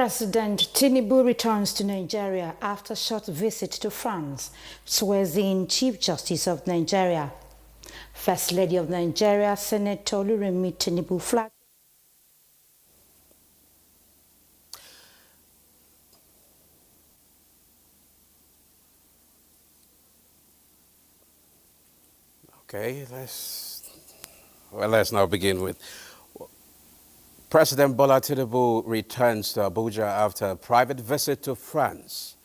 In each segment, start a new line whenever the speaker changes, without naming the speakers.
President Tinubu returns to Nigeria after short visit to France, swears in Chief Justice of Nigeria. First Lady of Nigeria, Senator Oluremi Tinubu flag.
Okay, let's now begin with President Bola Tinubu returns to Abuja after a private visit to France.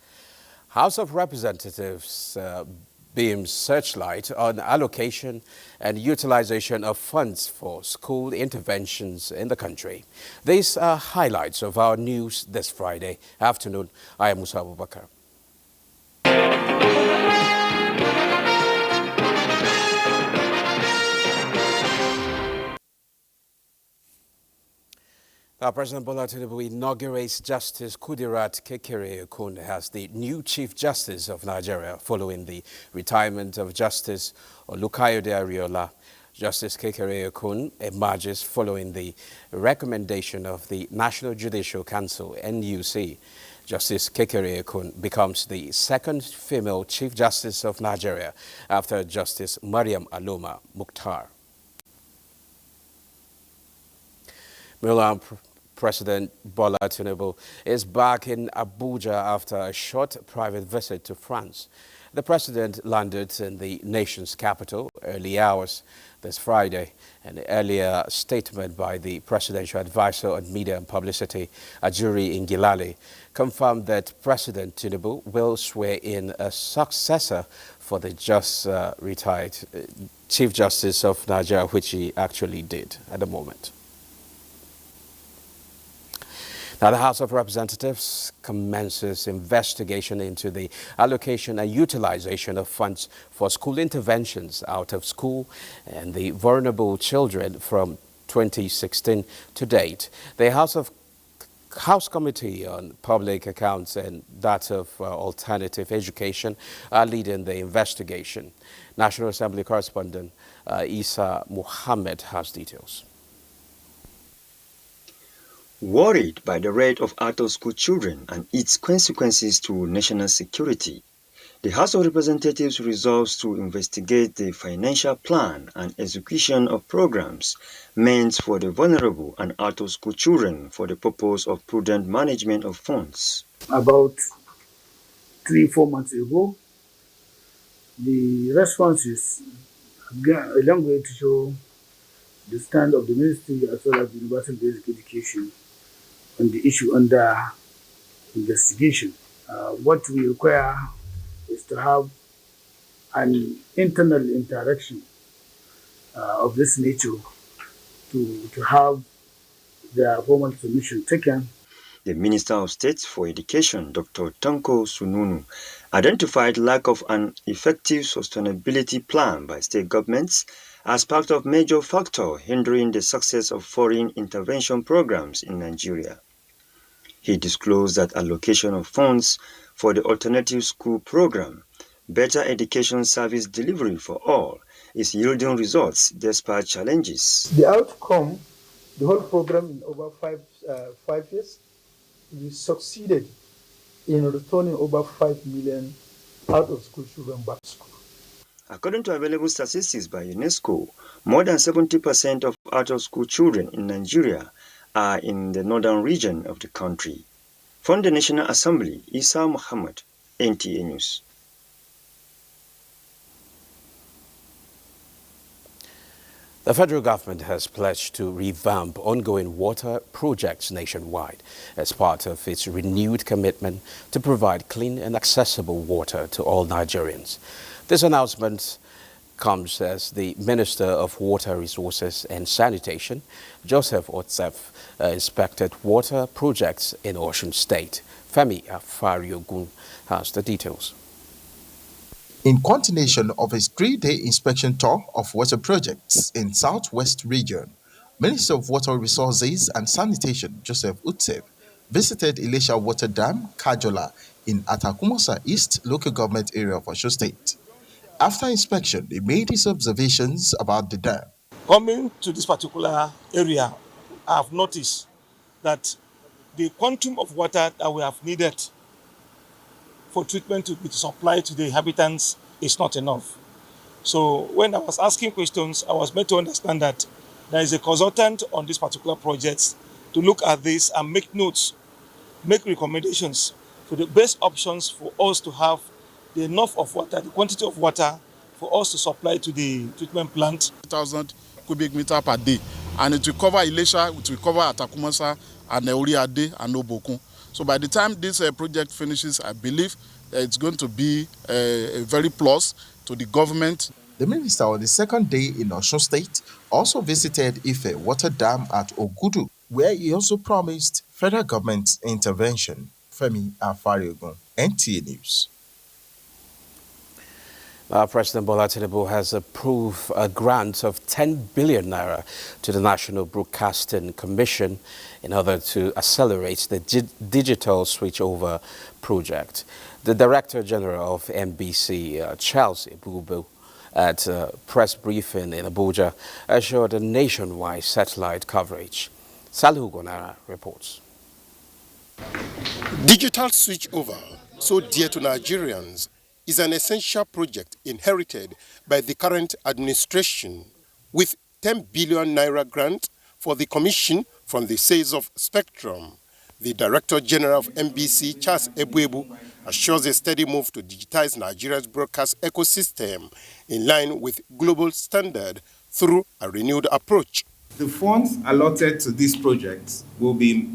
House of Representatives beams searchlight on allocation and utilization of funds for school interventions in the country. These are highlights of our news this Friday afternoon. I am Musa Abubakar. Now, President Bola Tinubu inaugurates Justice Kudirat Kekere-Ekun as the new Chief Justice of Nigeria following the retirement of Justice Olukayode Ariola. Justice Kekere-Ekun emerges following the recommendation of the National Judicial Council, NUC. Justice Kekere-Ekun becomes the second female Chief Justice of Nigeria after Justice Mariam Aloma Mukhtar. Meanwhile, President Bola Tinubu is back in Abuja after a short private visit to France. The president landed in the nation's capital early hours this Friday. An earlier statement by the presidential advisor on media and publicity, Ajuri Ngilale, confirmed that President Tinubu will swear in a successor for the just retired Chief Justice of Nigeria, which he actually did at the moment. Now, the House of Representatives commences investigation into the allocation and utilization of funds for school interventions out of school and the vulnerable children from 2016 to date. The House Committee on Public Accounts and that of Alternative Education are leading the investigation. National Assembly correspondent Isa Muhammad has details.
Worried by the rate of out-of-school children and its consequences to national security, the House of Representatives resolves to investigate the financial plan and execution of programs meant for the vulnerable and out-of-school children for the purpose of prudent management of funds.
About 3-4 months ago, the responses began a long way to show the stand of the Ministry as well as the Universal Basic Education on the issue under investigation. What we require is to have an internal interaction of this nature to have their formal submission taken.
The Minister of State for Education, Dr. Tanko Sununu, identified lack of an effective sustainability plan by state governments as part of major factor hindering the success of foreign intervention programs in Nigeria. He disclosed that allocation of funds for the alternative school program, better education service delivery for all, is yielding results despite challenges.
The outcome, the whole program in over five years, we succeeded in returning over 5 million out-of-school children back to school.
According to available statistics by UNESCO, more than 70% of out-of-school children in Nigeria are in the northern region of the country. From the National Assembly, Isa Muhammad, NTA News.
The federal government has pledged to revamp ongoing water projects nationwide as part of its renewed commitment to provide clean and accessible water to all Nigerians. This announcement comes as the Minister of Water Resources and Sanitation, Joseph Otsef, inspected water projects in Osun State. Femi Afariogun has the details.
In continuation of his 3-day inspection tour of water projects in Southwest Region, Minister of Water Resources and Sanitation, Joseph Otsef, visited Elisha Water Dam, Kajola, in Atakumosa East local government area of Osun State. After inspection, he made his observations about the dam.
Coming to this particular area, I have noticed that the quantum of water that we have needed for treatment to be supplied to the inhabitants is not enough. So when I was asking questions, I was made to understand that there is a consultant on this particular project to look at this and make notes, make recommendations for the best options for us to have the enough of water, the quantity of water for us to supply to the treatment plant.
1,000 cubic meter per day, and it will cover Ilesha, it will cover Atakumasa, and Uriade and Obokun. So by the time this project finishes, I believe it's going to be a very plus to the government.
The minister on the second day in Osun State also visited Ife Water Dam at Ogudu, where he also promised federal government intervention. Femi Afariogun, NTA News.
President Bola Tinubu has approved a grant of 10 billion naira to the National Broadcasting Commission in order to accelerate the digital switchover project. The Director General of NBC, Charles Ibubu, at a press briefing in Abuja, assured a nationwide satellite coverage. Salihu Gonara reports.
Digital switchover, so dear to Nigerians, is an essential project inherited by the current administration, with 10 billion naira grant for the commission from the sales of spectrum. The Director General of NBC, Charles Ebuebu, assures a steady move to digitize Nigeria's broadcast ecosystem in line with global standard through a renewed approach.
The funds allotted to this project will be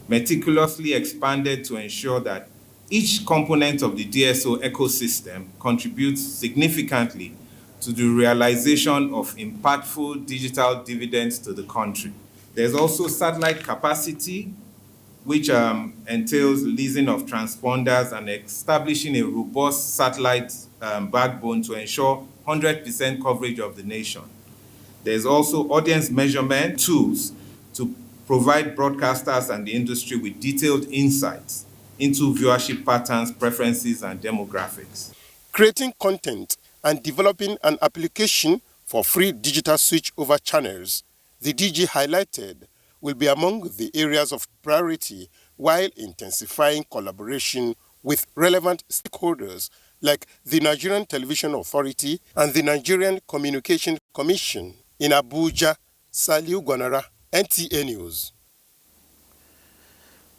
meticulously expanded to ensure that each component of the DSO ecosystem contributes significantly to the realization of impactful digital dividends to the country. There's also satellite capacity, which entails leasing of transponders and establishing a robust satellite backbone to ensure 100% coverage of the nation. There's also audience measurement tools to provide broadcasters and the industry with detailed insights into viewership patterns, preferences, and demographics.
Creating content and developing an application for free digital switchover channels, the DG highlighted, will be among the areas of priority while intensifying collaboration with relevant stakeholders like the Nigerian Television Authority and the Nigerian Communication Commission. In Abuja, Saliu Gwanara, NTA News.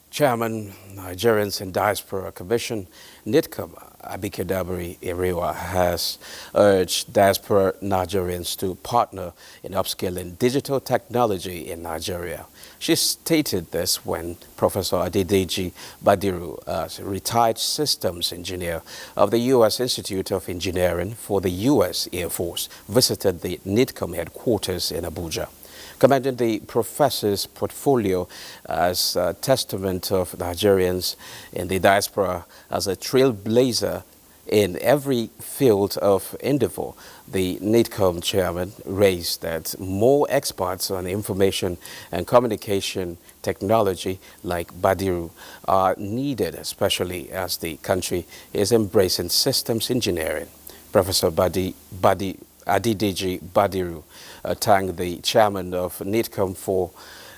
Chairman, Nigerians in Diaspora Commission, NITCOM, Abikedabri Erewa, has urged diaspora Nigerians to partner in upscaling digital technology in Nigeria. She stated this when Professor Adedeji Badiru, a retired systems engineer of the U.S. Institute of Engineering for the U.S. Air Force, visited the NITCOM headquarters in Abuja. Commending the professor's portfolio as a testament of Nigerians in the diaspora as a trailblazer in every field of endeavor, the NITCOM chairman raised that more experts on information and communication technology like Badiru are needed, especially as the country is embracing systems engineering. Professor Adedeji Badiru thanked the chairman of NITCOM for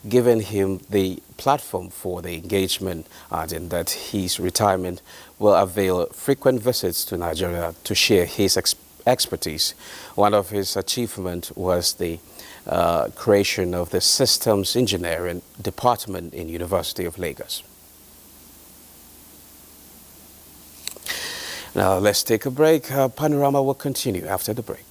giving him the platform for the engagement, adding that his retirement will avail frequent visits to Nigeria to share his expertise. One of his achievements was the creation of the Systems Engineering Department in University of Lagos. Now let's take a break. Panorama will continue after the break.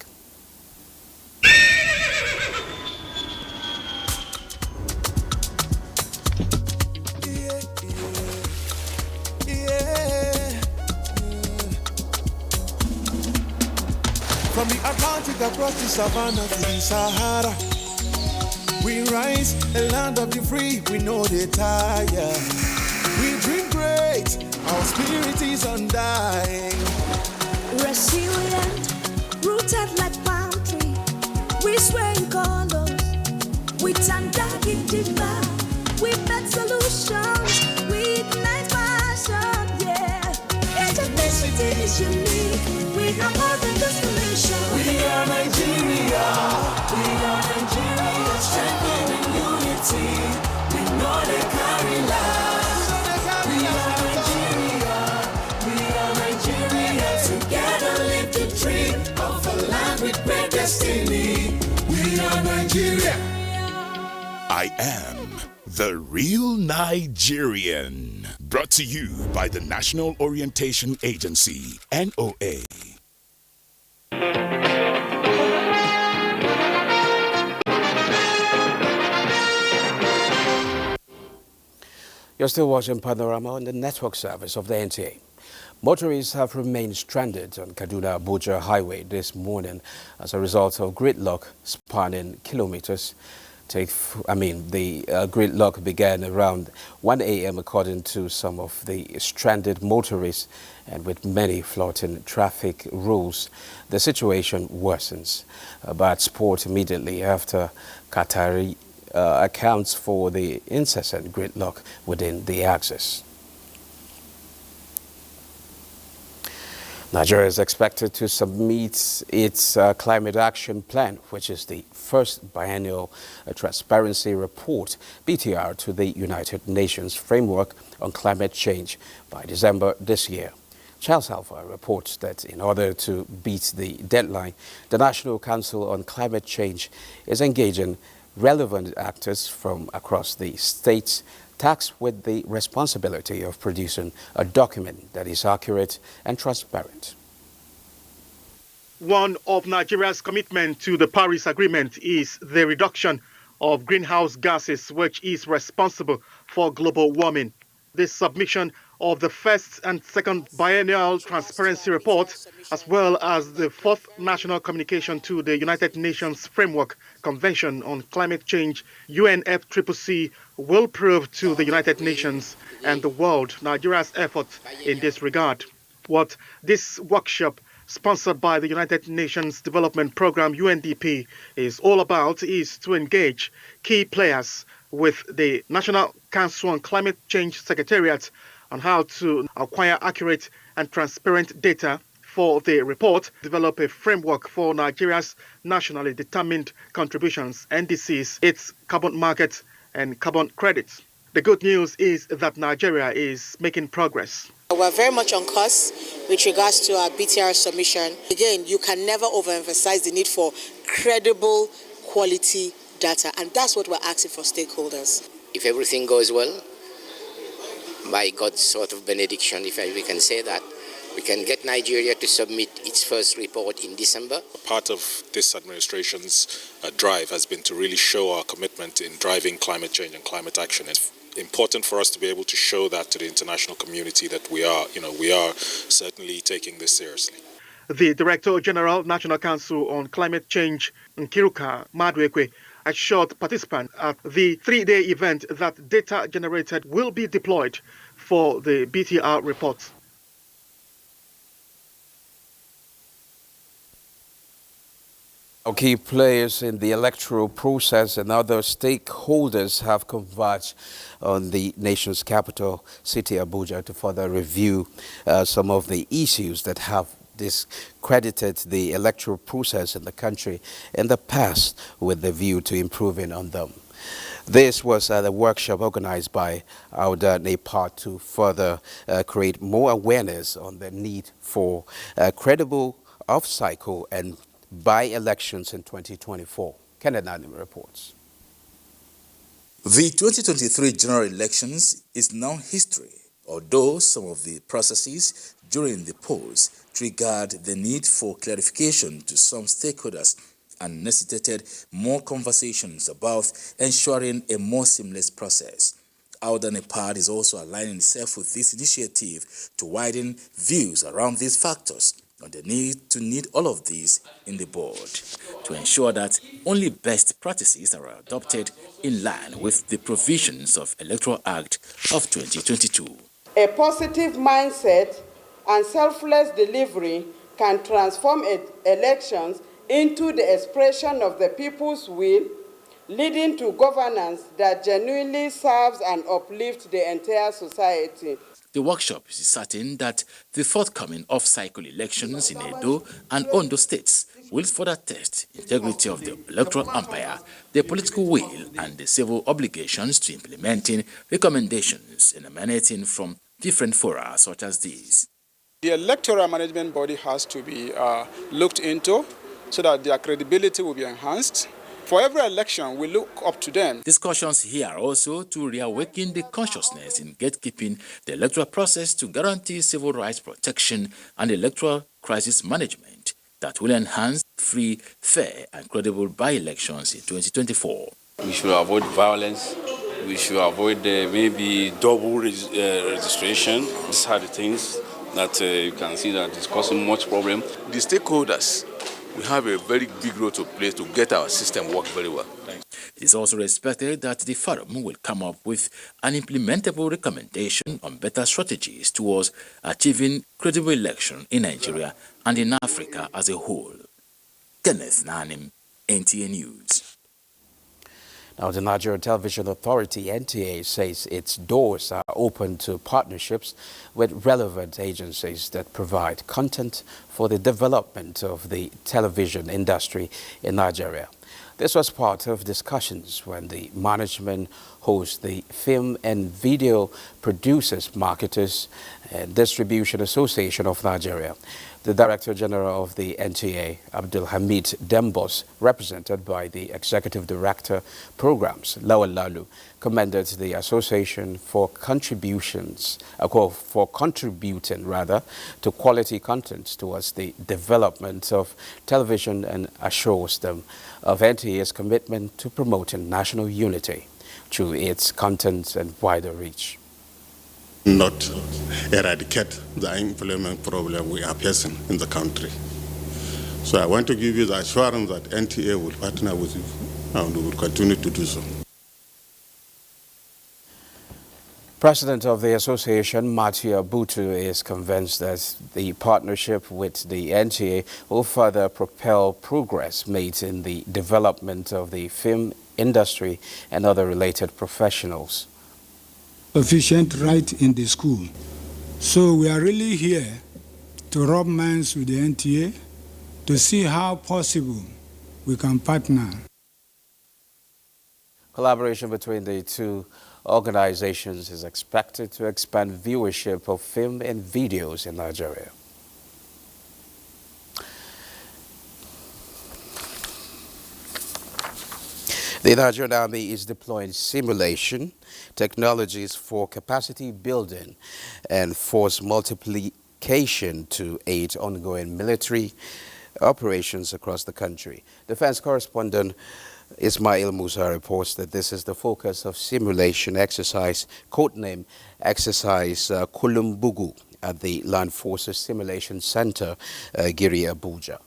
From the Atlantic across the savannah to the Sahara, we rise, a land of the free, we know they tire. We dream great, our spirit is undying.
Resilient, rooted like palm tree, we sway in colors, we turn dark into light, we make solutions, we ignite passion, yeah. Ethnicity is unique, we have more than just a nation.
We are Nigeria, strengthening unity, we know they carry light.
I am the real Nigerian. Brought to you by the National Orientation Agency, NOA.
You're still watching Panorama on the network service of the NTA. Motorists have remained stranded on Kaduna-Abuja highway this morning as a result of gridlock spanning kilometers. The gridlock began around 1 a.m. according to some of the stranded motorists, and with many flouting traffic rules, the situation worsens. Bad sport immediately after Qatari accounts for the incessant gridlock within the axis. Nigeria is expected to submit its climate action plan, which is the first biennial transparency report, BTR, to the United Nations framework on climate change by December this year. Charles Alpha reports that in order to beat the deadline, the National Council on Climate Change is engaging relevant actors from across the states tasked with the responsibility of producing a document that is accurate and transparent.
One of Nigeria's commitment to the Paris Agreement is the reduction of greenhouse gases, which is responsible for global warming. The submission of the first and second biennial transparency report, as well as the fourth national communication to the United Nations Framework Convention on Climate Change, UNFCCC, will prove to the United Nations and the world Nigeria's efforts in this regard. What this workshop, sponsored by the United Nations Development Programme, UNDP, is all about is to engage key players with the National Council on Climate Change Secretariat on how to acquire accurate and transparent data for the report, develop a framework for Nigeria's nationally determined contributions, NDCs, its carbon market and carbon credits. The good news is that Nigeria is making progress.
We're very much on course with regards to our BTR submission. Again, you can never overemphasize the need for credible quality data, and that's what we're asking for stakeholders.
If everything goes well, by God's sort of benediction, if we can say that, we can get Nigeria to submit its first report in December.
Part of this administration's drive has been to really show our commitment in driving climate change and climate action. It's important for us to be able to show that to the international community that we are certainly taking this seriously.
The Director General, National Council on Climate Change, Nkiruka Maduekwe, assured participants at the 3-day event that data generated will be deployed for the BTR report.
Key players in the electoral process and other stakeholders have converged on the nation's capital city, Abuja, to further review some of the issues that have discredited the electoral process in the country in the past, with the view to improving on them. This was the workshop organized by Auda Nepal to further create more awareness on the need for credible off-cycle and by-elections in 2024. Kenneth Nadim reports.
The 2023 general elections is now history, although some of the processes during the polls triggered the need for clarification to some stakeholders and necessitated more conversations about ensuring a more seamless process. Auda Nepal is also aligning itself with this initiative to widen views around these factors on the need all of these in the board to ensure that only best practices are adopted in line with the provisions of Electoral Act of 2022.
A positive mindset and selfless delivery can transform elections into the expression of the people's will, leading to governance that genuinely serves and uplifts the entire society.
The workshop is certain that the forthcoming off-cycle elections in Edo and Ondo states will further test integrity of the electoral umpire, the political will, and the civil obligations to implementing recommendations emanating from different fora such as these.
The electoral management body has to be looked into so that their credibility will be enhanced. For every election, we look up to them.
Discussions here are also to reawaken the consciousness in gatekeeping the electoral process to guarantee civil rights protection and electoral crisis management that will enhance free, fair, and credible by-elections in 2024.
We should avoid violence. We should avoid maybe double registration. These are the things that you can see that is causing much problem.
The stakeholders will have a very big role to play to get our system work very well.
It is also expected that the forum will come up with an implementable recommendation on better strategies towards achieving credible election in Nigeria and in Africa as a whole. Kenneth Nanim, NTA News.
Now, the Nigerian Television Authority, NTA, says its doors are open to partnerships with relevant agencies that provide content for the development of the television industry in Nigeria. This was part of discussions when the management hosts the Film and Video Producers, Marketers and Distribution Association of Nigeria. The Director General of the NTA, Abdulhamid Dembos, represented by the Executive Director Programs, Lawal Lalu, commended the association for contributing to quality content towards the development of television and assures them of NTA's commitment to promoting national unity through its content and wider reach.
Not eradicate the unemployment problem we are facing in the country. So I want to give you the assurance that NTA will partner with you and we will continue to do so.
President of the association, Matthew Abutu, is convinced that the partnership with the NTA will further propel progress made in the development of the film industry and other related professionals.
Sufficient right in the school. So we are really here to rub minds with the NTA to see how possible we can partner.
Collaboration between the two organizations is expected to expand viewership of film and videos in Nigeria. The Nigerian Army is deploying simulation technologies for capacity building and force multiplication to aid ongoing military operations across the country. Defense correspondent Ismail Musa reports that this is the focus of simulation exercise, codename Exercise Kulumbugu, at the Land Forces Simulation Center, Giri, Abuja.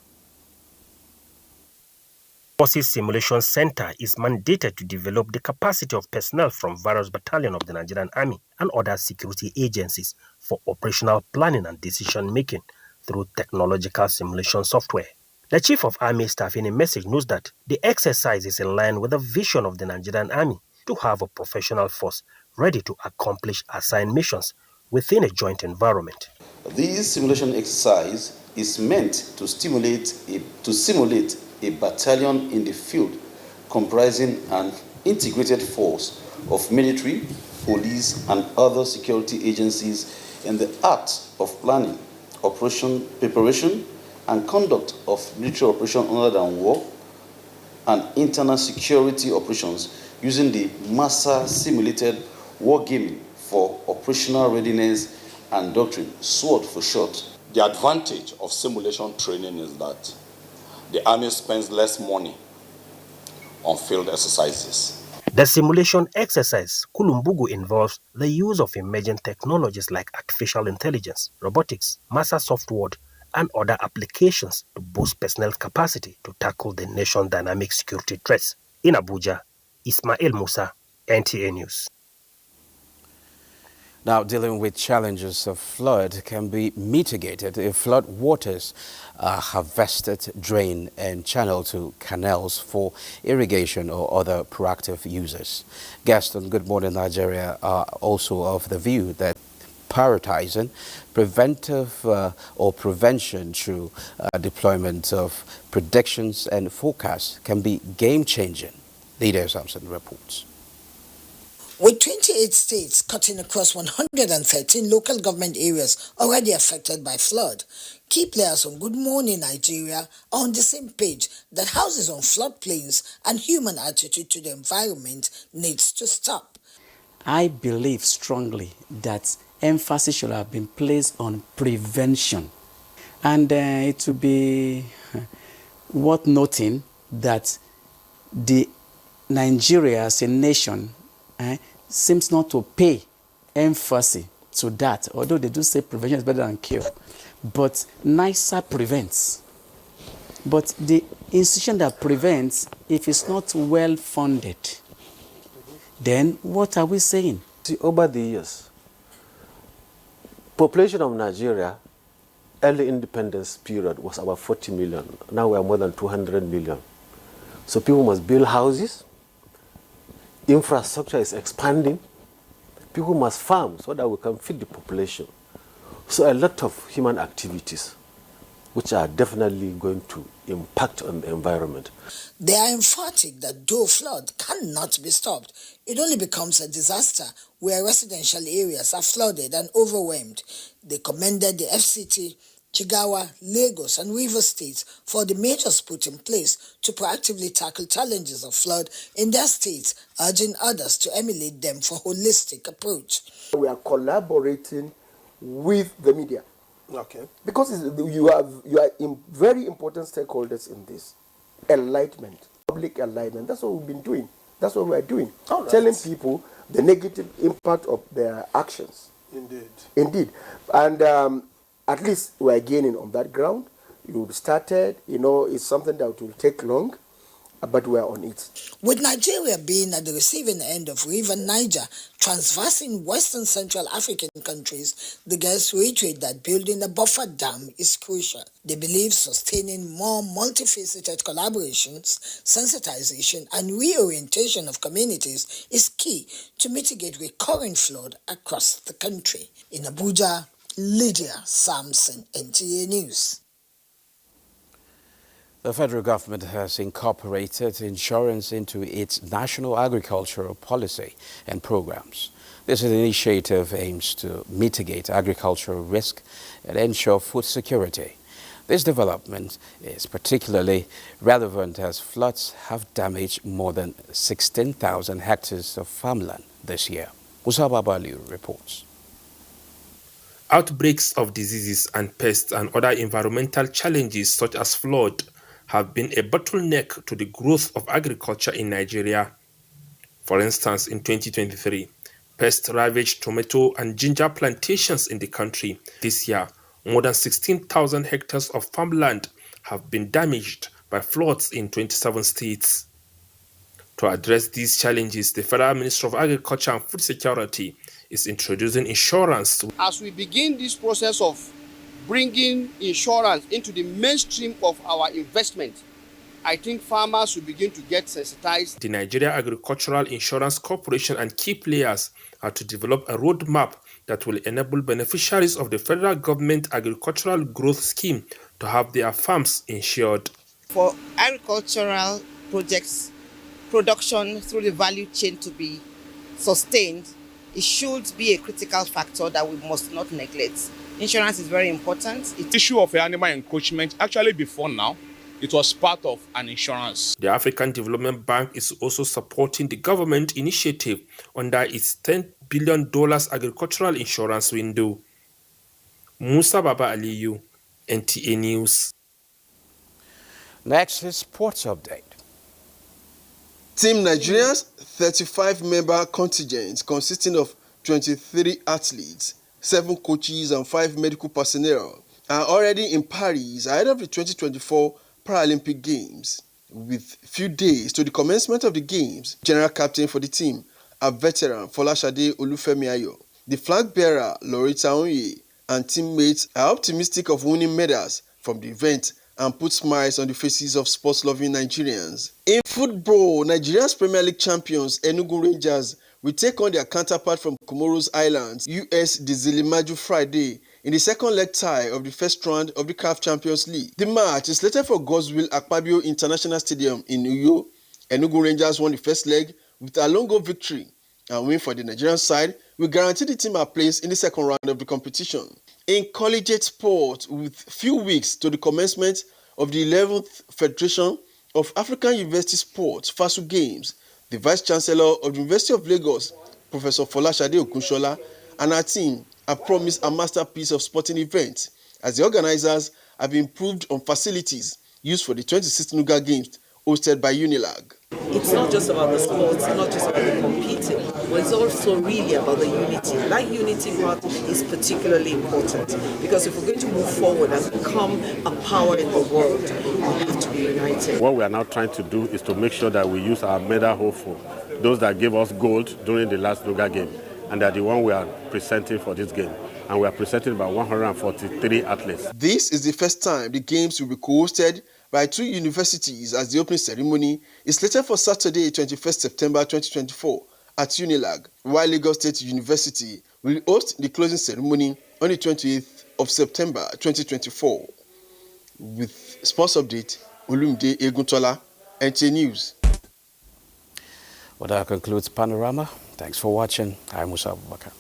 Forces Simulation Center is mandated to develop the capacity of personnel from various battalions of the Nigerian Army and other security agencies for operational planning and decision-making through technological simulation software. The Chief of Army Staff in a message notes that the exercise is in line with the vision of the Nigerian Army to have a professional force ready to accomplish assigned missions within a joint environment.
This simulation exercise is meant to simulate a battalion in the field comprising an integrated force of military, police, and other security agencies in the act of planning, operation preparation, and conduct of military operations other than war and internal security operations using the MASA simulated wargaming for operational readiness and doctrine, SWOT for short.
The advantage of simulation training is that the Army spends less money on field exercises.
The simulation exercise, Kulumbugu, involves the use of emerging technologies like artificial intelligence, robotics, MASA software, and other applications to boost personnel capacity to tackle the nation's dynamic security threats. In Abuja, Ismail Musa, NTA News.
Now, dealing with challenges of flood can be mitigated if flood waters are harvested, drained, and channeled to canals for irrigation or other proactive uses. Guests on Good Morning Nigeria are also of the view that prioritizing preventive or prevention through deployment of predictions and forecasts can be game-changing. Leader Samson reports.
With 28 states cutting across 113 local government areas already affected by flood, key players on Good Morning Nigeria are on the same page that houses on floodplains and human attitude to the environment needs to stop.
I believe strongly that emphasis should have been placed on prevention. And it will be worth noting that the Nigeria as a nation seems not to pay emphasis to that, although they do say prevention is better than cure. But NISA prevents. But the institution that prevents, if it's not well funded, then what are we saying?
See, over the years, population of Nigeria, early independence period was about 40 million. Now we are more than 200 million. So people must build houses. Infrastructure is expanding. People must farm so that we can feed the population. So a lot of human activities, which are definitely going to impact on the environment.
They are emphatic that though flood cannot be stopped, it only becomes a disaster where residential areas are flooded and overwhelmed. They commended the FCT, Jigawa, Lagos and Rivers states for the measures put in place to proactively tackle challenges of flood in their states, urging others to emulate them for holistic approach.
We are collaborating with the media. Okay. Because you are very important stakeholders in this. Enlightenment, public enlightenment. That's what we've been doing. That's what we are doing. Right. Telling people the negative impact of their actions. Indeed. And at least we are gaining on that ground. You've started, it's something that will take long, but we are on it.
With Nigeria being at the receiving end of River Niger, transversing Western Central African countries, the guests reiterate that building a buffer dam is crucial. They believe sustaining more multifaceted collaborations, sensitization, and reorientation of communities is key to mitigate recurring flood across the country. In Abuja, Lydia Sampson, NTA News.
The federal government has incorporated insurance into its national agricultural policy and programs. This initiative aims to mitigate agricultural risk and ensure food security. This development is particularly relevant as floods have damaged more than 16,000 hectares of farmland this year. Musa Babaliu reports.
Outbreaks of diseases and pests and other environmental challenges such as flood have been a bottleneck to the growth of agriculture in Nigeria. For instance, in 2023, pests ravaged tomato and ginger plantations in the country. This year, more than 16,000 hectares of farmland have been damaged by floods in 27 states. To address these challenges, the Federal Ministry of Agriculture and Food Security is introducing insurance.
As we begin this process of bringing insurance into the mainstream of our investment, I think farmers will begin to get sensitized.
The Nigeria Agricultural Insurance Corporation and key players are to develop a roadmap that will enable beneficiaries of the federal government agricultural growth scheme to have their farms insured.
For agricultural projects, production through the value chain to be sustained, it should be a critical factor that we must not neglect. Insurance is very important.
The issue of animal encroachment, actually before now, it was part of an insurance.
The African Development Bank is also supporting the government initiative under its $10 billion agricultural insurance window. Musa Baba Aliyu, NTA News.
Next is sports update.
Team Nigeria's 35-member contingent consisting of 23 athletes, 7 coaches and 5 medical personnel are already in Paris ahead of the 2024 Paralympic Games. With few days to the commencement of the Games, General Captain for the team, a veteran Folashade Olufemi, the flag bearer Loretta Onye and teammates are optimistic of winning medals from the event and put smiles on the faces of sports-loving Nigerians. In football, Nigeria's Premier League champions Enugu Rangers will take on their counterpart from Comoros Islands, US Desilimaju Friday, in the second leg tie of the first round of the CAF Champions League. The match is slated for Godswill Akpabio International Stadium in Uyo. Enugu Rangers won the first leg with a long goal victory and win for the Nigerian side will guarantee the team a place in the second round of the competition. In collegiate sport, with few weeks to the commencement of the 11th Federation of African University Sports FASU Games, the Vice Chancellor of the University of Lagos, Professor Folashade Ogunshola, and her team have promised a masterpiece of sporting events as the organizers have improved on facilities used for the 2016 Nuga Games hosted by Unilag.
It's not just about the sports, it's not just about the competing, but it's also really about the unity. That unity part is particularly important because if we're going to move forward and become a power in the world, we have to be united.
What we are now trying to do is to make sure that we use our medal hopeful, those that gave us gold during the last Nuga game, and that the one we are presenting for this game. And we are presenting about 143 athletes.
This is the first time the games will be co-hosted by two universities, as the opening ceremony is slated for Saturday, 21st September 2024 at Unilag, while Lagos State University will host the closing ceremony on the 28th of September 2024. With sports update, Olumide Eguntola, NTA News.
Well, that concludes Panorama. Thanks for watching. I'm Musa Abubakar.